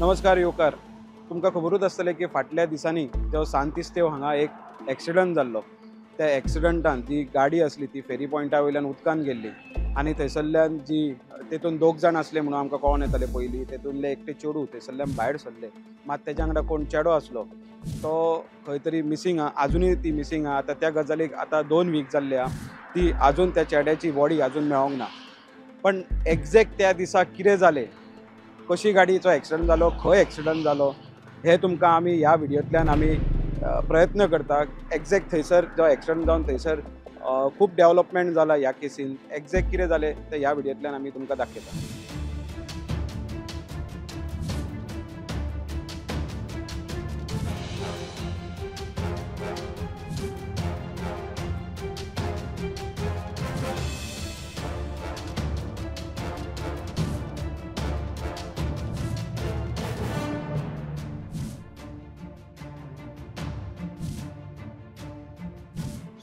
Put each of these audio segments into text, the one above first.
नमस्कार योकार. तुमकां खबरूच आसतलें की फाटल्या दिसांनी जो सांतिस्तेव हांगा एक एक्सिडंट जाल्लो. त्या एक्सिडंटान जी गाडी आसली ती फेरी पॉयंटा वयल्यान उदकान गेल्ली आनी थंयसरल्यान जी तेतून 2 जाण आसले म्हणून आमकां कळोन येतालें पयलीं. तेतूंतले एकटे चेडूं थंयसरल्यान भायर सरले. मात तेज्या वांगडा कोण चेडो आसलो तो खंय तरी मिसींग आहा. आजुनूय ती मिसींग आहा. आतां त्या गजालीक आतां 2 वीक जाल्ले आहा. ती आजून त्या चेड्याची बॉडी आजून मेळोंक ना. पण एक्झॅक्ट त्या दिसा कितें जालें, कशी गाडीचो एक्सिडंट जालो, खंय एक्सिडंट जालो, हे तुमकां आमी ह्या व्हिडियोंतल्यान आमी प्रयत्न करता. एक्झॅक्ट थंयसर जो एक्सिडंट जावन थंयसर खूब डेव्हलपमेंट जाला ह्या केसीन. एक्झॅक्ट कितें जालें तें ह्या व्हिडियोंतल्यान आमी तुमकां दाखयता.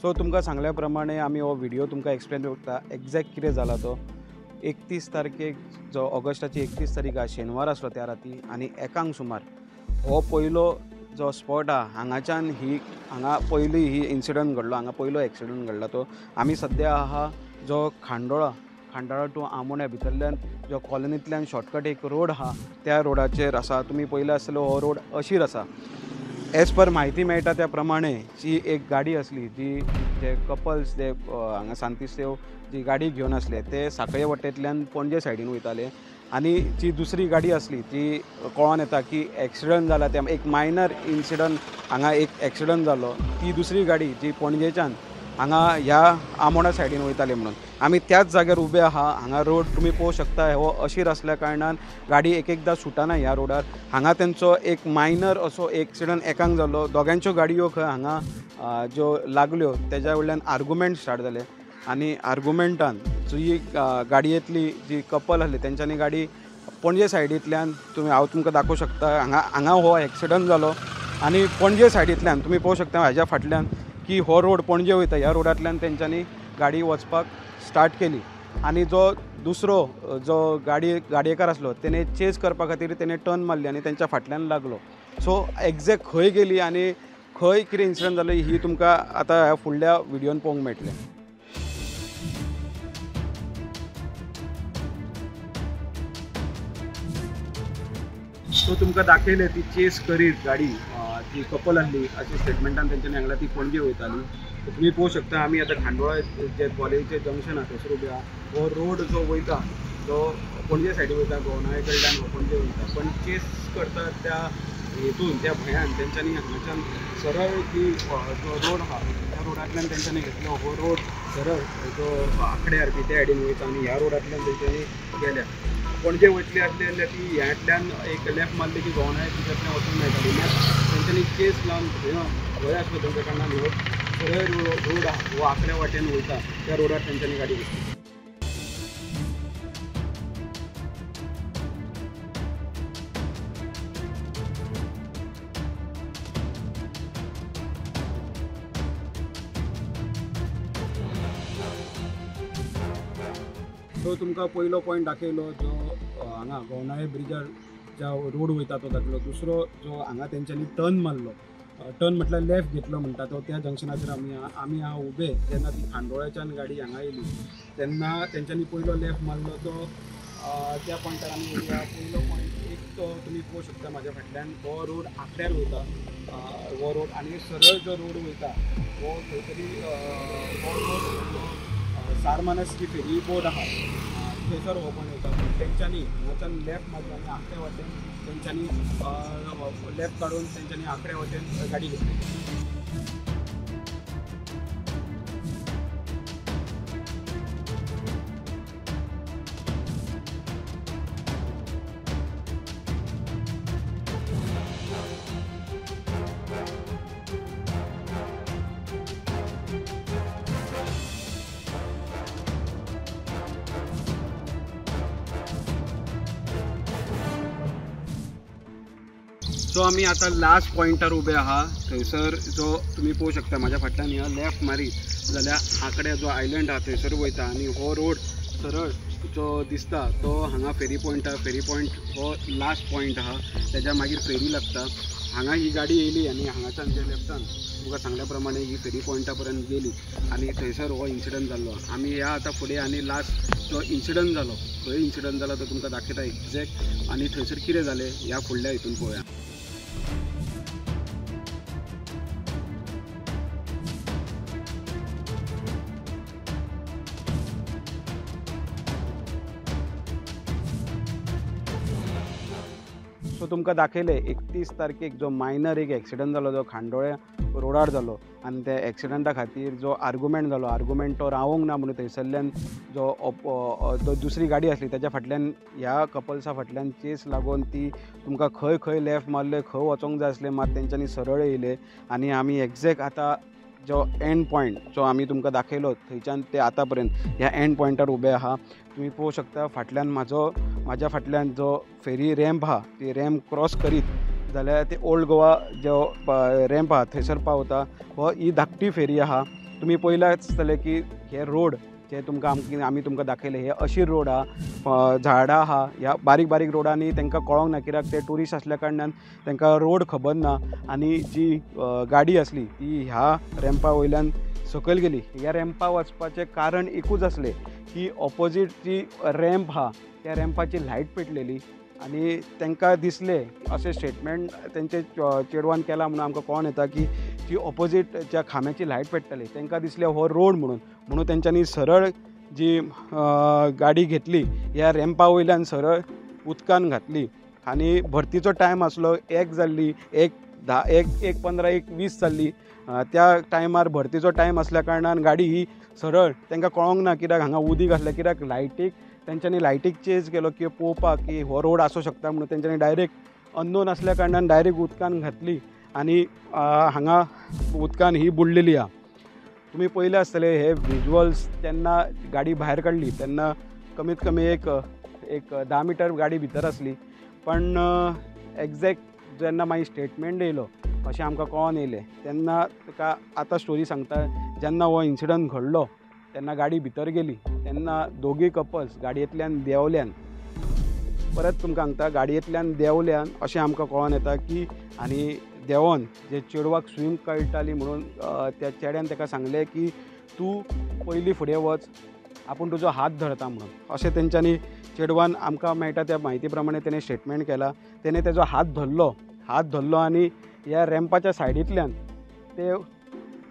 सो तुमकां सांगल्या प्रमाणे आमी हो व्हिडियो तुमकां एक्सप्लेन करता. एक्झॅक्ट कितें जाला तो 31 तारखेक जो ऑगस्टाची 31 तारीख आहा, शेनवार आसलो त्या राती आनी 1 सुमार हो पयलो जो स्पॉट आहा हांगाच्यान हांगा पयली ही इन्सिडंट घडलो. हांगा पयलो एक्सिडंट घडला तो. आमी सद्या आहा जो खांडाळा टू आमोण्या भितरल्यान जो कॉलनींतल्यान शॉर्टकट एक रोड आहा त्या रोडाचेर आसा. तुमी पयले आसतलो हो रोड अशीर आसा. एज पर म्हायती मेळटा त्या प्रमाणे जी एक गाडी आसली जी जे कपल्स जे हांगा सांतिस्तेव जी गाडी घेवन आसले ते सांखळे वटेंतल्यान पणजे सायडीन वयताले आनी जी दुसरी गाडी आसली ती कळोन येता की एक्सिडंट जाला. त्या एक मायनर इन्सिडंट हांगा एक एक्सिडंट जालो. ती दुसरी गाडी जी पणजेच्यान हांगा ह्या आमोणा सायडीन वयताले म्हणून आमी त्याच जाग्यार उबे आहा. हांगा रोड तुमी पळोवंक शकता हो अशीर आसल्या कारणान गाडी एकदां सुटना ह्या रोडार. हांगा तेंचो एक मायनर असो एक्सिडंट एकांक जालो. दोगांच्यो गाडयो खंय हांगा ज्यो लागल्यो तेज्या वयल्यान आर्गुमेंट स्टार्ट जाले आनी आर्गुमेंटान जी गाडयेंतली जी कपल आसली तेंच्यांनी गाडी पणजे सायडींतल्यान हांव तुमकां दाखोवं शकता. हांगा हो एक्सिडंट जालो आनी पणजे सायडींतल्यान तुमी पळोवंक शकता हाज्या फाटल्यान की हो रोड पणजे वयता. ह्या रोडांतल्यान तेंच्यांनी गाडी वचपाक स्टार्ट केली आनी जो दुसरो जो गाडयेकार आसलो तेणे चेस करपा खातीर तेणे टर्न मारली आनी तेंच्या फाटल्यान लागलो. सो एक्झॅक्ट खंय गेली आनी खंय कितें इन्सिडंट जालो ही तुमकां आतां ह्या फुडल्या व्हिडियोन पळोवंक मेळटलें. सो तुमकां दाखयलें ती चेस करीत गाडी जी कपल आसली अशी स्टेटमेंटान तेंच्यांनी सांगला ती पणजे वयताली. तुम्ही पळोवंक शकता आमी आतां खांडोळा जे कॉलेजीचें जंक्शन आहा थंयसर उबे आहा. हो रोड जो वयता तो पणजे सायडीन वयता. गोवनाळे कडल्यान हो पणजे वयता. पण चेस करता त्या हेतून त्या भंयान तेंच्यांनी हांगाच्यान सरळ जी जो रोड आहा त्या रोडांतल्यान तेंच्यांनी घेतलो. हो रोड सरळ जो आंकड्यार बी त्या सायडीन वयता आनी ह्या रोडांतल्यान तेंच्यांनी गेल्या. पणजे वयतली आसली जाल्यार ती ह्यातल्यान एक लेफ्ट मारली की गोवनाळे तिच्यातल्यान वचूंक मेळटाली. तेंच्यांनी केस लावन भंय आसलो तेंच्या कारणान ह्यो सरळ रोड आहा हो आंकड्या वाटेन वयता त्या रोडार तेंच्यांनी गाडी घेतली. तो तुमकां पयलो पॉयंट दाखयलो जो हांगा गोवनाळे ब्रिजार ज्या रोड वयता तो दाखयलो. दुसरो जो हांगा तेंच्यांनी टर्न मारलो. टर्न म्हटल्यार लेफ्ट घेतलो म्हणटा तो त्या जंक्शनाचेर आमी हांव उबे जेन्ना ती खांडोळ्याच्यान गाडी हांगा येयली तेन्ना तेंच्यांनी पयलो लेफ्ट मारलो. तो त्या पॉयंटार आमी उबे आहा. पयलो पॉयंट एक तो तुमी पळोवंक शकता म्हाज्या फाटल्यान हो रोड आंकड्यार वयता. हो रोड आनी सरळ जो रोड वयता हो खंय तरी हो रोड सारमानस जी फेरी बोर्ड आहा थंयसर ओपन वयता. तेंच्यांनी हांगाच्यान लेफ्ट मारलो आनी आंकड्या वाटेन तेंच्यांनी लेफ्ट काडून तेंच्यांनी आंकड्या वाटेन गाडी घेतली. सो आमी आतां लास्ट पॉयंटार उबे आहा. थंयसर जो तुमी पळोवंक शकता म्हाज्या फाटल्यान ह्या लेफ्ट मारी जाल्यार आंकड्या जो आयलंड आहा थंयसर वयता आनी हो रोड सरळ जो दिसता तो हांगा फेरी पॉयंट आहा. फेरी पॉयंट हो लास्ट पॉयंट आहा. त्याच्या मागीर फेरी लागता. हांगा ही गाडी येयली आनी हांगाच्यान जे लेफ्टान तुमकां सांगल्या प्रमाणे ही फेरी पॉयंटा पर्यंत गेली आनी थंयसर हो इन्सिडंट जाल्लो. आमी ह्या आतां फुडें आनी लास्ट जो इन्सिडंट जालो खंय इन्सिडंट जालो तो तुमकां दाखयता एक्झॅक्ट आनी थंयसर कितें जालें ह्या फुडल्या हितून पळोवया. सो तुमकां दाखयले 31 तारखेक जो मायनर एक एक्सिडंट जालो जो खांडोळ्या रोडार जालो आनी त्या एक्सिडंटा खातीर जो आर्गुमेंट जालो आर्गुमेंट तो रावोंक ना म्हणून थंयसरल्यान जो दुसरी गाडी आसली त्याच्या फाटल्यान ह्या कपल्सा फाटल्यान चेस लागून ती तुमकां खंय खंय लेफ्ट मारले खंय वचोंक जाय आसलें मात तेंच्यांनी सरळ येयले आनी आमी एक्झॅक्ट आतां जो एंड पॉयंट जो आमी तुमकां दाखयलो थंयच्यान ते आतां पर्यंत ह्या एंड पॉयंटार उबे आहा. तुम्ही पळोवंक शकता फाटल्यान म्हाज्या फाटल्यान जो फेरी रॅम्प आहा ती रॅम्प क्रॉस करीत जाल्यार ते ओल्ड गोवा जो रॅम्प आहा थंयसर पावता. हो ही धाकटी फेरी आहा. तुमी पळयलां आसतलें की हे रोड जे तुमकां आमी तुमकां दाखयले हे अशीर रोड आहा. झाडां आहा. ह्या बारीक बारीक रोडांनी तांकां कळोंक ना कित्याक ते ट्युरिस्ट आसल्या कारणान तांकां रोड खबर ना आनी जी गाडी आसली ती ह्या रॅम्पा वयल्यान सकयल गेली. ह्या रॅम्पा वचपाचें कारण एकूच आसलें की ऑपोजीट जी रॅम्प आहा त्या रॅम्पाची लायट पेटलेली आनी तांकां दिसलें अशें स्टेटमेंट तेंचे चेडवान केलां म्हणून आमकां कळोन येता की ती ऑपोजीट ज्या खांब्याची लायट पेट्टली तांकां दिसलें हो रोड म्हणून तेंच्यांनी सरळ जी गाडी घेतली ह्या रॅम्पा वयल्यान सरळ उदकान घातली आनी भरतीचो टायम आसलो 1 जाल्ली 1:15 1:20 जाल्ली. त्या टायमार भरतीचो टायम आसल्या कारणान गाडी ही सरळ तांकां कळोंक ना कित्याक हांगा उदीक आसलें कित्याक लायटीक तेंच्यांनी लायटीक चेंज केलो की पळोवपाक की हो रोड आसूं शकता म्हणून तेंच्यांनी डायरेक्ट अननोन आसल्या कारणान डायरेक्ट उदकान घातली आनी हांगा उदकान ही बुडलेली आहा. तुमी पळयलें आसतलें हे विज्युअल्स जेन्ना गाडी भायर काडली तेन्ना कमीत कमी एक 10 मिटर गाडी भितर आसली पण एक्झॅक्ट जेन्ना मागीर स्टेटमेंट येयलो अशें आमकां कळोन येयलें तेन्ना तुका आतां स्टोरी सांगता. जेन्ना हो इन्सिडंट घडलो तेन्ना गाडी भितर गेली तेन्ना दोगी कपल्स गाडयेंतल्यान देंवल्यान परत तुमकां सांगता गाडयेंतल्यान देंवल्यान अशें आमकां कळोन येता की आनी देंवोन जे चेडवाक स्विम कळटाली म्हणून त्या चेड्यान ताका सांगलें की तूं पयलीं फुडें वच आपूण तुजो हात धरता म्हणून अशें तेंच्यांनी चेडवान आमकां मेळटा त्या म्हायती प्रमाणे तेणें स्टेटमेंट केला. तेणें तेजो हात धरलो आनी ह्या रॅम्पाच्या सायडींतल्यान ते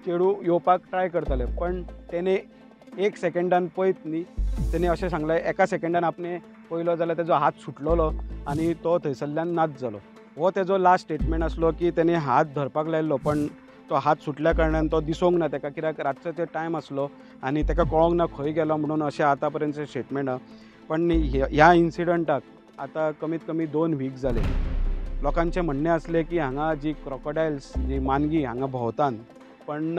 चेडूं येवपाक ट्राय करताले पण तेणें 1 सेकंडान पळयत न्ही तेणें अशें सांगलें 1 सेकंडान आपणें पळयलो जाल्यार तेजो हात सुटलेलो आनी तो थंयसरल्यान नाच जालो. हो तेजो लास्ट स्टेटमेंट आसलो की तेणें हात धरपाक लायल्लो पण तो हात सुटल्या कारणान तो दिसोंक ना ताका कित्याक रातचो ते टायम आसलो आनी ताका कळोंक ना खंय गेलो म्हणून अशें आतां पर्यंत स्टेटमेंट आहा. पण ह्या इन्सिडंटाक आतां कमीत कमी 2 वीक जाले. लोकांचें म्हणणें आसलें की हांगा जी क्रोकोडायल्स जी मानगी हांगा भोंवतात पण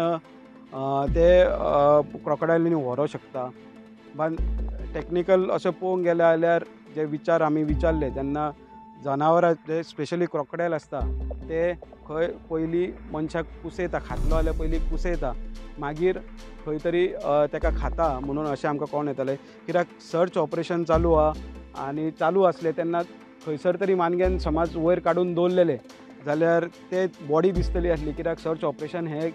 ते क्रोकोडायलींनी व्हरोंक शकता. पण टॅक्निकल अशें पळोवंक गेलें जाल्यार जे विचार आमी विचारले जेन्ना जनावरां जे स्पेशली क्रोकोडायल आसता ते खंय पयलीं मनशाक कुसयता खातलो जाल्यार पयलीं कुसयता मागीर खंय तरी ताका खाता म्हणून अशें आमकां कळोन येतालें कित्याक सर्च ऑपरेशन चालू आहा आनी चालू आसलें तेन्ना खंयसर तरी मानग्यान समज वयर काडून दवरलेले जाल्यार ते बॉडी दिसतली आसली कित्याक सर्च ऑपरेशन हे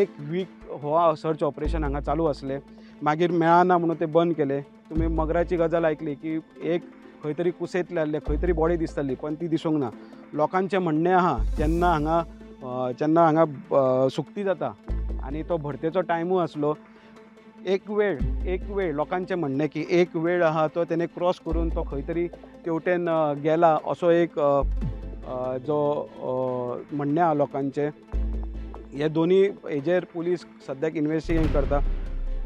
1 वीक हो सर्च ऑपरेशन हांगा चालू आसलें. मागीर मेळना म्हणून ते बंद केले. तुमी मगराची गजाल आयकली की एक खंय तरी कुसयतले आसले खंय तरी बॉडी दिसताली पण ती दिसूंक ना. लोकांचें म्हणणें आहा जेन्ना हांगा सुकती जाता आनी तो भरतेचो टायमूय आसलो एक वेळ लोकांचें म्हणणें की एक वेळ आहा तो तेणें क्रॉस करून तो खंय तरी तेवटेन गेला असो एक जो म्हणणें आहा लोकांचें. हे दोनी हेजेर पुलीस सद्याक इन्वेस्टिगेट करता.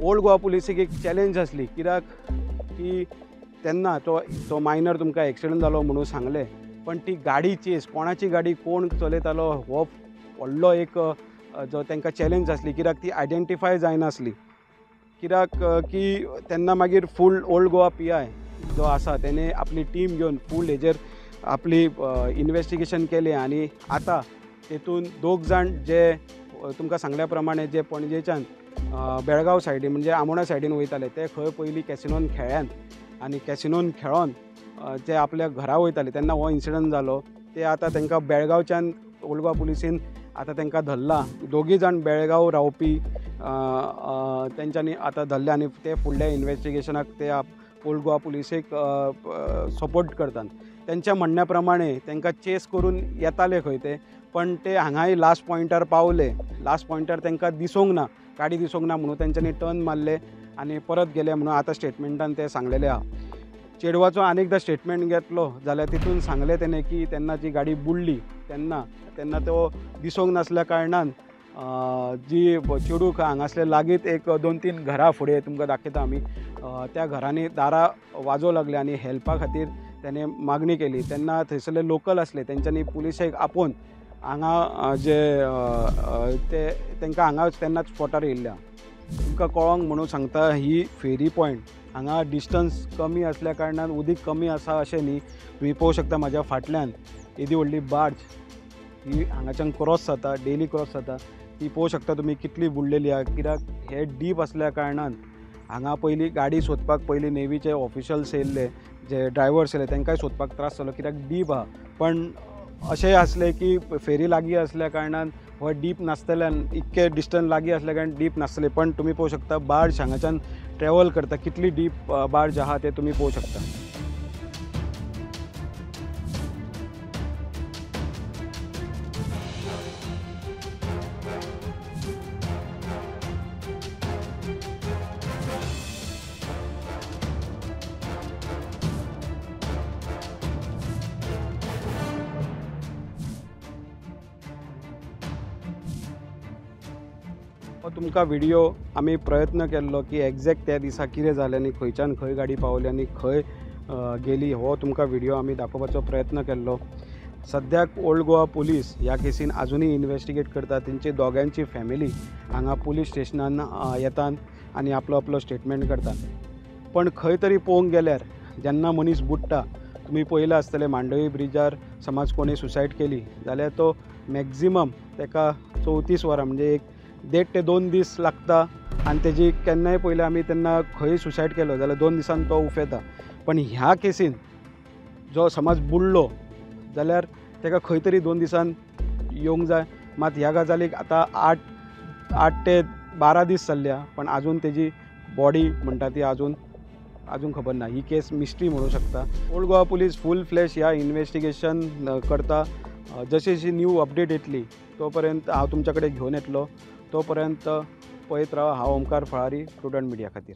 ओल्ड गोवा पुलिसीक एक चॅलेंज आसली कित्याक की तेन्ना तो मायनर तुमकां एक्सिडंट जालो म्हणून सांगलें पण ती गाडी चेस कोणाची गाडी कोण चलयतालो हो व्हडलो एक जो तांकां चॅलेंज आसली कित्याक ती आयडेंटिफाय जायनासली कित्याक की तेन्ना मागीर फूल ओल्ड गोवा PI जो आसा तेणें आपली टीम घेवन फूल हेजेर आपली इन्वेस्टिगेशन केलें आनी आतां तेतून 2 जाण जे तुमकां सांगल्या प्रमाणे जे पणजेच्यान बेळगांव सायडीन म्हणजे आमोणा सायडीन वयताले ते खंय पयलीं कॅसिनोन खेळ्यान आनी कॅसिनोन खेळोन जे आपल्या घरा वयताले तेन्ना हो इन्सिडंट जालो. ते आतां तांकां बेळगांवच्यान ओल्ड गोवा पुलिसीन आतां तांकां धरला. दोगी जाण बेळगांव रावपी तेंच्यांनी आतां धरले आनी ते फुडल्या इन्वेस्टिगेशनाक ते ओल्ड गोवा पुलिसेक सपोर्ट करतात. त्यांच्या म्हणण्या प्रमाणे तांकां चेस करून येताले खंय ते, पण ते हांगाय लास्ट पॉयंटार पावले. लास्ट पॉयंटार तांकां दिसूंक ना, गाडी दिसूंक ना म्हणून तेंच्यांनी टर्न मारले आनी परत गेले म्हणून आतां स्टेटमेंटान ते सांगलेले आहा. चेडवाचो आनीकदा स्टेटमेंट घेतलो जाल्यार तितून सांगले तेणें की तेन्ना जी गाडी बुडली तेन्ना तो दिसूंक नासल्या कारणान जी चेडूक हांगासले लागींच एक 2-3 घरां फुडें तुमकां दाखयता आमी, त्या घरांनी दारां वाजोवंक लागले आनी हेल्पा खातीर तेणें मागणी केली. तेन्ना थंयसरले लोकल आसले तेंच्यांनी पुलिशेक आपोवन हांगा जे ते तांकां हांगा तेन्नाच स्पॉटार येयल्ल्या. तुमकां कळोंक म्हणून सांगता, ही फेरी पॉयंट हांगा डिस्टन्स कमी आसल्या कारणान उदीक कमी आसा अशें न्ही. तुमी पळोवंक शकता म्हाज्या फाटल्यान येदी व्हडली बार्ज ही हांगाच्यान क्रॉस जाता, डेली क्रॉस जाता. ती पळोवंक शकता तुमी कितली बुडलेली आहा. कित्याक हे डीप आसल्या कारणान हांगा पयलीं गाडी सोदपाक पयलीं नेवीचे ऑफिशल्स येयल्ले, जे ड्रायव्हर्स येयले तांकांय सोदपाक त्रास जालो कित्याक डीप आहा. पण अशेंय आसलें की फेरी लागीं आसल्या कारणान हो डीप नासतल्यान इतके डिस्टन्स लागीं आसल्या कारणान डीप नासतलें. पण तुमी पळोवंक शकता बार्ज हांगाच्यान ट्रॅवल करता, कितली डीप बार्ज आहा ते तुमी पळोवंक शकता. हो तुमकां व्हिडिओ आमी प्रयत्न केल्लो की एग्जॅक्ट त्या दिसा कितें जालें आनी खंयच्यान खंय गाडी पावली आनी खंय गेली, हो तुमकां व्हिडिओ आमी दाखोवपाचो प्रयत्न केल्लो. सद्याक ओल्ड गोवा पुलीस ह्या केसीन आजुनूय इन्वेस्टिगेट करता. तेंची दोगांयची फॅमिली हांगा पुलीस स्टेशनान येतात आनी आपलो स्टेटमेंट करतात. पण खंय तरी पळोवंक गेल्यार जेन्ना मनीस बुडटा, तुमी पळयलां आसतलें मांडवी ब्रिजार समज कोणी सुसायड केली जाल्यार तो मॅक्झिमम ताका 34 वरां म्हणजे एक 1.5 ते 2 दीस लागता. आनी तेजी केन्नाय पयलीं आमी तेन्ना खंय सुसायड केलो जाल्यार 2 दिसान तो उफेता. पण ह्या केसीन जो समज बुडलो जाल्यार ताका खंय तरी 2 दिसान येवंक जाय. मात ह्या गजालीक आतां 8 ते 12 दीस जाल्ल्या, पण आजून तेजी बॉडी म्हणटा ती आजून खबर ना. ही केस मिस्ट्री म्हणूंक शकता. ओल्ड गोवा पुलीस फूल फ्लॅश ह्या इन्वेस्टिगेशन करता. जशी जशी न्यू अपडेट येतली तो पर्यंत हांव तुमच्या कडेन घेवन येतलो. तो पर्यंत पळयत रावा. हांव ओमकार फळारी, प्रुडंट मिडिया खातीर.